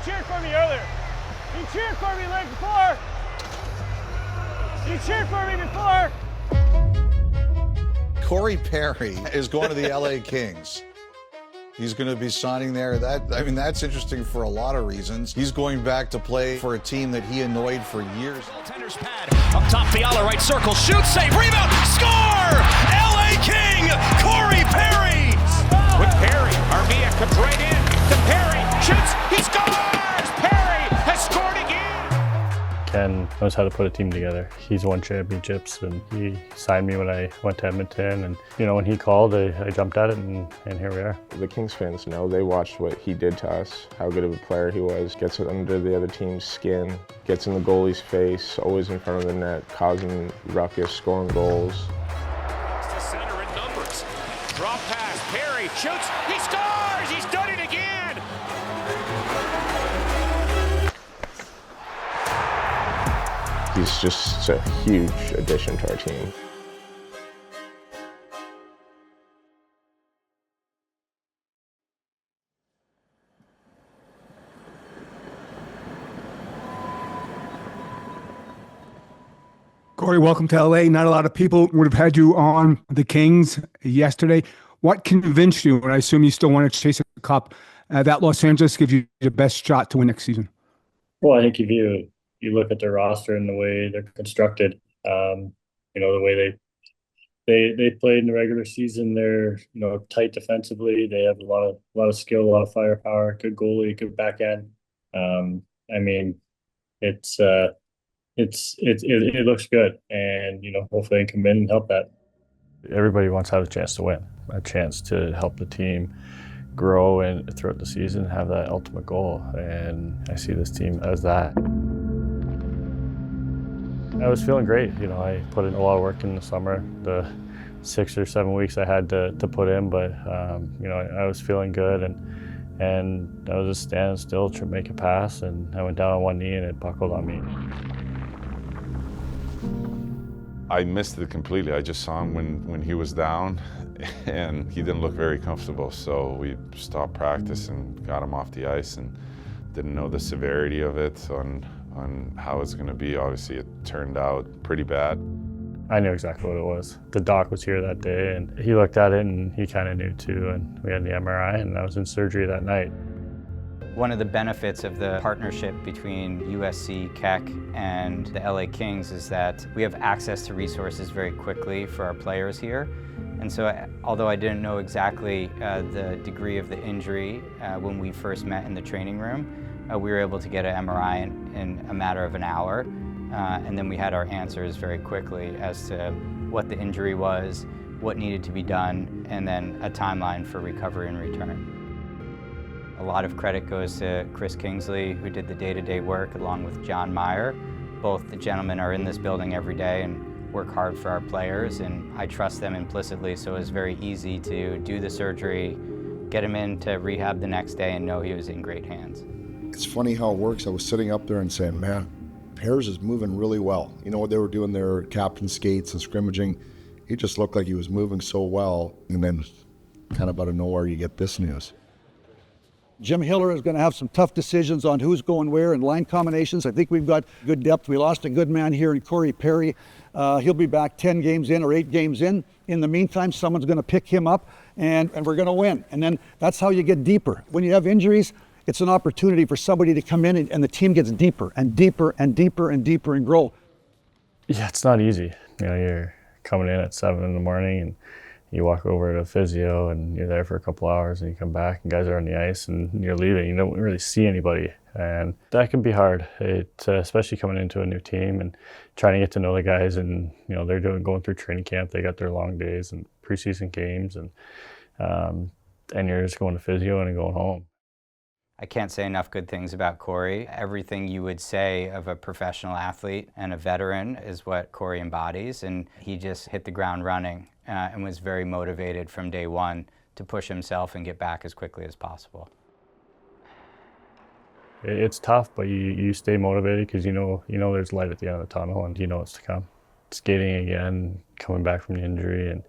cheered for me earlier. He cheered for me like before. He cheered for me before. Corey Perry is going to the LA Kings. He's going to be signing there. That's interesting for a lot of reasons. He's going back to play for a team that he annoyed for years. Goaltender's pad. Up top, Fiala, right circle, shoots, save, rebound, score! LA King, Corey Perry! With Perry, Armia comes right in to Perry, shoots, he scores! Perry has scored again! Ken knows how to put a team together. He's won championships, and he signed me when I went to Edmonton. And when he called, I jumped at it, and here we are. The Kings fans know. They watched what he did to us, how good of a player he was. Gets under the other team's skin, gets in the goalie's face, always in front of the net, causing ruckus, scoring goals. To center in numbers. Drop pass, Perry shoots, he scores! He's done it again! He's just a huge addition to our team. Corey, welcome to LA. Not a lot of people would have had you on the Kings yesterday. What convinced you, and I assume you still want to chase a cup, that Los Angeles gives you the best shot to win next season? Well, I think if you look at their roster and the way they're constructed, the way they played in the regular season, they're tight defensively. They have a lot of skill, a lot of firepower, good goalie, good back end. It looks good, and hopefully they can come in and help that. Everybody wants to have a chance to win, a chance to help the team grow and throughout the season have that ultimate goal, and I see this team as that. I was feeling great. I put in a lot of work in the summer, the 6 or 7 weeks I had to put in, but I was feeling good, and I was just standing still to make a pass, and I went down on one knee and it buckled on me. I missed it completely. I just saw him when he was down, and he didn't look very comfortable, so we stopped practice and got him off the ice, and didn't know the severity of it on how it's going to be. Obviously, it turned out pretty bad. I knew exactly what it was. The doc was here that day, and he looked at it, and he kind of knew too, and we had the MRI, and I was in surgery that night. One of the benefits of the partnership between USC, Keck, and the LA Kings is that we have access to resources very quickly for our players here. And so, although I didn't know exactly the degree of the injury when we first met in the training room, we were able to get an MRI in a matter of an hour. And then we had our answers very quickly as to what the injury was, what needed to be done, and then a timeline for recovery and return. A lot of credit goes to Chris Kingsley, who did the day-to-day work, along with John Meyer. Both the gentlemen are in this building every day and work hard for our players, and I trust them implicitly, so it was very easy to do the surgery, get him in to rehab the next day, and know he was in great hands. It's funny how it works. I was sitting up there and saying, man, Pears is moving really well. What they were doing their captain skates and scrimmaging, he just looked like he was moving so well, and then kind of out of nowhere you get this news. Jim Hiller is going to have some tough decisions on who's going where and line combinations. I think we've got good depth. We lost a good man here in Corey Perry. He'll be back 10 games in or 8 games in. In the meantime, someone's going to pick him up, and we're going to win. And then that's how you get deeper. When you have injuries, it's an opportunity for somebody to come in, and the team gets deeper and deeper and deeper and deeper and grow. Yeah, it's not easy. You're coming in at 7 in the morning, and you walk over to physio, and you're there for a couple hours, and you come back, and guys are on the ice, and you're leaving. You don't really see anybody, and that can be hard. Especially coming into a new team and trying to get to know the guys, and they're going through training camp. They got their long days and preseason games, and you're just going to physio and going home. I can't say enough good things about Corey. Everything you would say of a professional athlete and a veteran is what Corey embodies, and he just hit the ground running and was very motivated from day one to push himself and get back as quickly as possible. It's tough, but you stay motivated because you know there's light at the end of the tunnel, and you know it's to come. Skating again, coming back from the injury,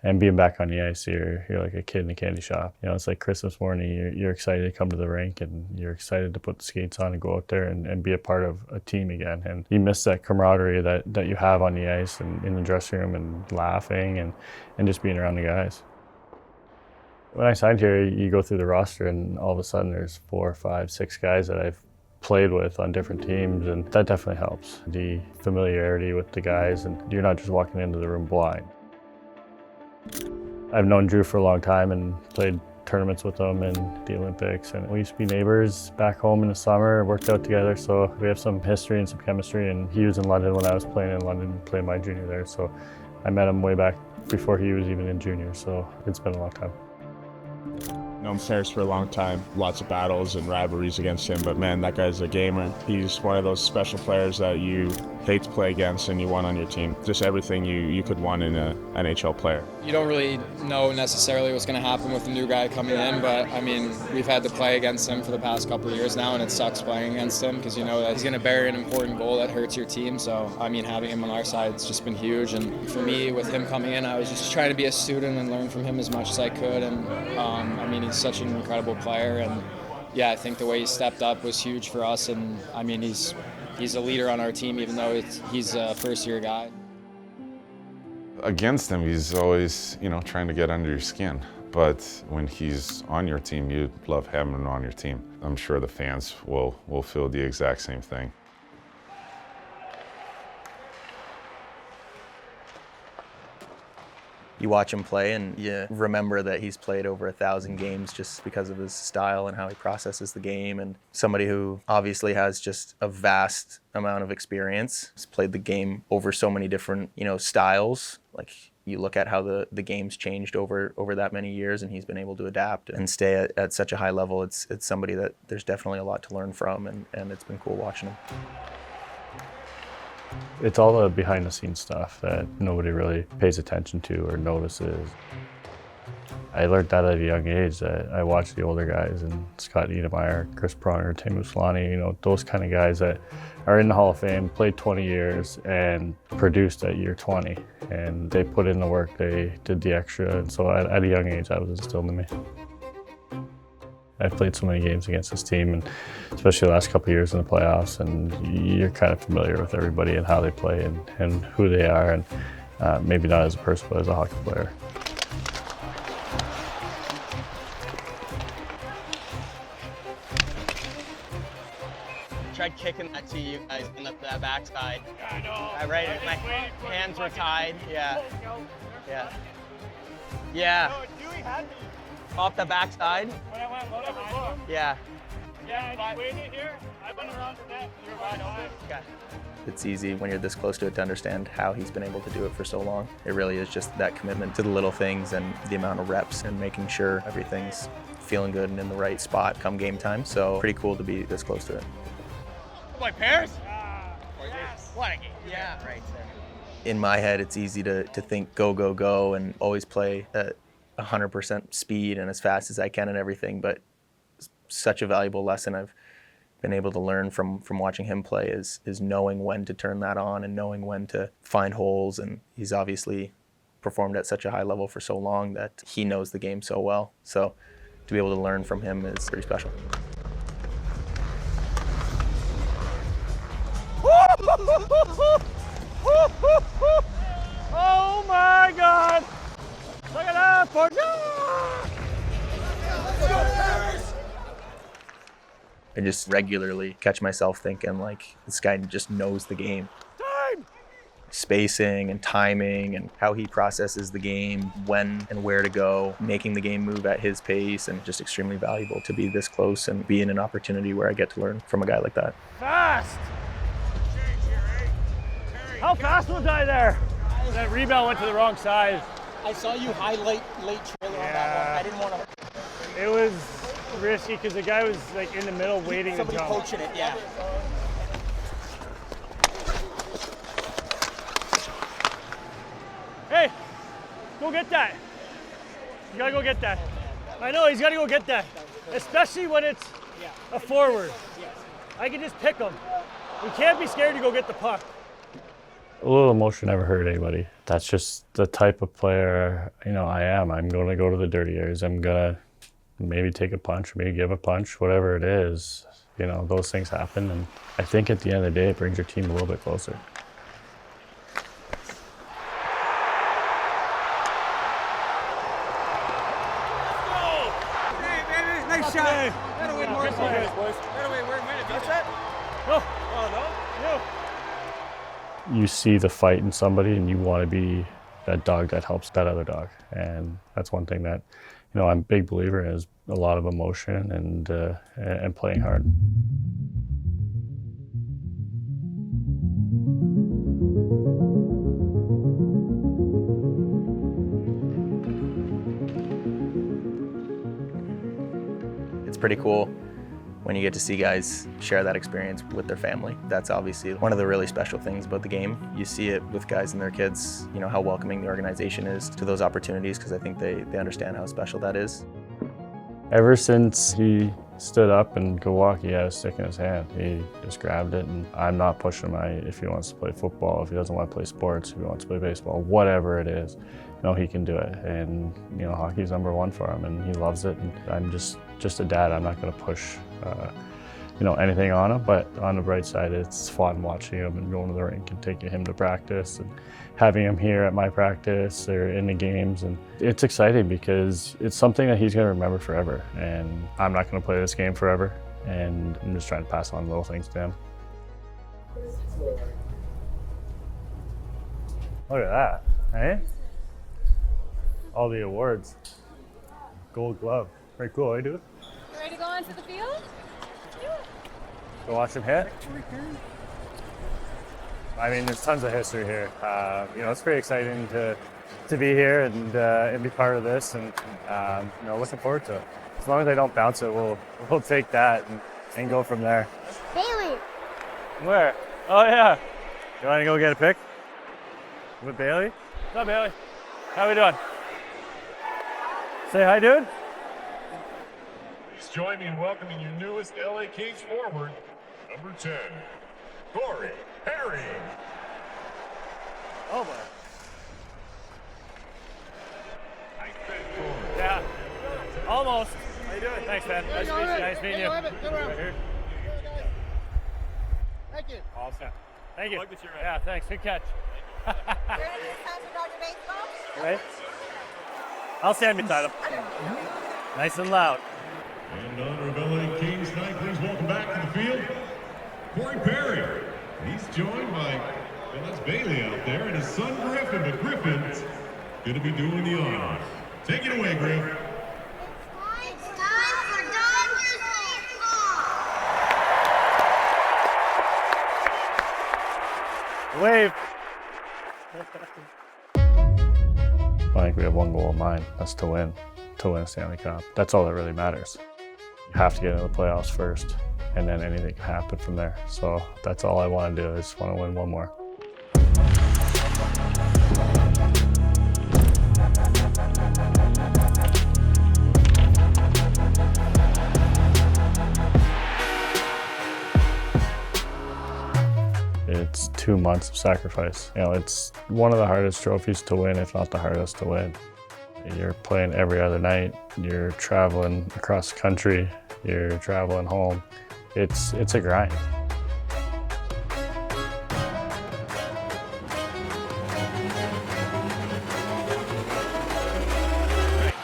And being back on the ice, you're like a kid in a candy shop. You know, it's like Christmas morning. You're excited to come to the rink, and you're excited to put the skates on and go out there and be a part of a team again. And you miss that camaraderie that you have on the ice and in the dressing room, and laughing and just being around the guys. When I signed here, you go through the roster, and all of a sudden there's 4, 5, 6 guys that I've played with on different teams, and that definitely helps. The familiarity with the guys, and you're not just walking into the room blind. I've known Drew for a long time and played tournaments with him in the Olympics, and we used to be neighbors back home in the summer, worked out together, so we have some history and some chemistry. And he was in London when I was playing in London, playing my junior there, so I met him way back before he was even in junior, so it's been a long time. Known Ferris for a long time, lots of battles and rivalries against him, but man, that guy's a gamer. He's one of those special players that you hate to play against and you want on your team. Just everything you could want in an NHL player. You don't really know necessarily what's going to happen with the new guy coming in, but I mean, we've had to play against him for the past couple of years now, and it sucks playing against him because you know that he's going to bury an important goal that hurts your team. So, I mean, having him on our side has just been huge. And for me, with him coming in, I was just trying to be a student and learn from him as much as I could. And I mean, he's such an incredible player, and yeah, I think the way he stepped up was huge for us. And I mean, he's a leader on our team, even though he's a first-year guy. Against him, he's always, trying to get under your skin. But when he's on your team, you love having him on your team. I'm sure the fans will feel the exact same thing. You watch him play and you remember that he's played over 1,000 games just because of his style and how he processes the game, and somebody who obviously has just a vast amount of experience. He's played the game over so many different, styles. Like, you look at how the game's changed over that many years, and he's been able to adapt and stay at such a high level. It's somebody that there's definitely a lot to learn from, and it's been cool watching him. It's all the behind-the-scenes stuff that nobody really pays attention to or notices. I learned that at a young age. That I watched the older guys, and Scott Niedermayer, Chris Pronger, Tim Uslani, those kind of guys that are in the Hall of Fame, played 20 years and produced at year 20. And they put in the work, they did the extra, and so at a young age that was instilled in me. I've played so many games against this team, and especially the last couple of years in the playoffs, and you're kind of familiar with everybody and how they play and who they are, and maybe not as a person, but as a hockey player. Tried kicking that to you guys in that backside. I know. Right, my hands were tied. Yeah. Yeah. Yeah. Off the backside? Yeah. Yeah, I just waited here. I went around to that. You're wide open. Okay. It's easy when you're this close to it to understand how he's been able to do it for so long. It really is just that commitment to the little things and the amount of reps and making sure everything's feeling good and in the right spot come game time. So pretty cool to be this close to it. Boy, Paris? Yes. What a game. Yeah, right there. In my head, it's easy to think go, go, go, and always play at 100% speed and as fast as I can and everything, but such a valuable lesson I've been able to learn from watching him play is knowing when to turn that on and knowing when to find holes. And he's obviously performed at such a high level for so long that he knows the game so well. So to be able to learn from him is pretty special. Oh my God! Look at that, for I just regularly catch myself thinking, like, this guy just knows the game. Time! Spacing and timing and how he processes the game, when and where to go, making the game move at his pace, and just extremely valuable to be this close and be in an opportunity where I get to learn from a guy like that. Fast! How fast was I there? That rebound went to the wrong side. I saw you highlight late trailer on that one. I didn't want to. It was risky because the guy was like in the middle waiting to Somebody jump. coaching it, yeah. Hey, go get that. You gotta go get that. I know, he's gotta go get that. Especially when it's a forward. I can just pick him. We can't be scared to go get the puck. A little emotion never hurt anybody. That's just the type of player, I am. I'm going to go to the dirty areas. I'm going to maybe take a punch, maybe give a punch, whatever it is. Those things happen. And I think at the end of the day, it brings your team a little bit closer. Nice shot. Gotta win more. Gotta win. We're winning. That's it? No. Oh, no. You see the fight in somebody and you want to be that dog that helps that other dog. And that's one thing that, I'm a big believer in, is a lot of emotion and playing hard. It's pretty cool when you get to see guys share that experience with their family. That's obviously one of the really special things about the game. You see it with guys and their kids, how welcoming the organization is to those opportunities, because I think they understand how special that is. Ever since he stood up and could walk, he had a stick in his hand. He just grabbed it, and I'm not pushing him. If he wants to play football, if he doesn't want to play sports, if he wants to play baseball, whatever it is, he can do it. And hockey's #1 for him, and he loves it. And I'm just a dad. I'm not going to push anything on him, but on the bright side, it's fun watching him and going to the rink and taking him to practice and having him here at my practice or in the games. And it's exciting because it's something that he's going to remember forever. And I'm not going to play this game forever. And I'm just trying to pass on little things to him. Look at that, eh? All the awards. Gold glove. Pretty cool, eh, dude? You ready to go onto the field? Go watch him hit. I mean, there's tons of history here. It's pretty exciting to be here and be part of this, and looking forward to it. As long as they don't bounce it, we'll take that and go from there. Bailey. Where? Oh yeah. You want to go get a pic with Bailey? What's up, Bailey? How we doing? Say hi, dude. Please join me in welcoming your newest LA Kings forward, number 10, Corey Perry. Oh my. Yeah. Almost. How you doing? Thanks, man. Nice meeting you. Right here. Thank you. Awesome. Thank you. Yeah, thanks. Good catch. Right? I'll stand beside him. Nice and loud. And in honor of LA Kings tonight, please welcome back to the field, Corey Perry. He's joined by, that's Bailey out there, and his son Griffin, but Griffin's going to be doing the honors. Take it away, Griff. It's time for Dodgers baseball. Wave. I think we have one goal in mind. That's to win a Stanley Cup. That's all that really matters. You have to get into the playoffs first, and then anything can happen from there. So that's all I want to do. I just want to win one more. It's 2 months of sacrifice. It's one of the hardest trophies to win, if not the hardest to win. You're playing every other night. You're traveling across the country. You're traveling home. It's a grind.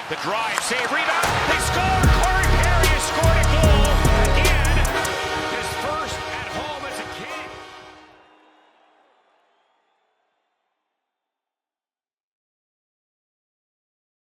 The drive, save, rebound.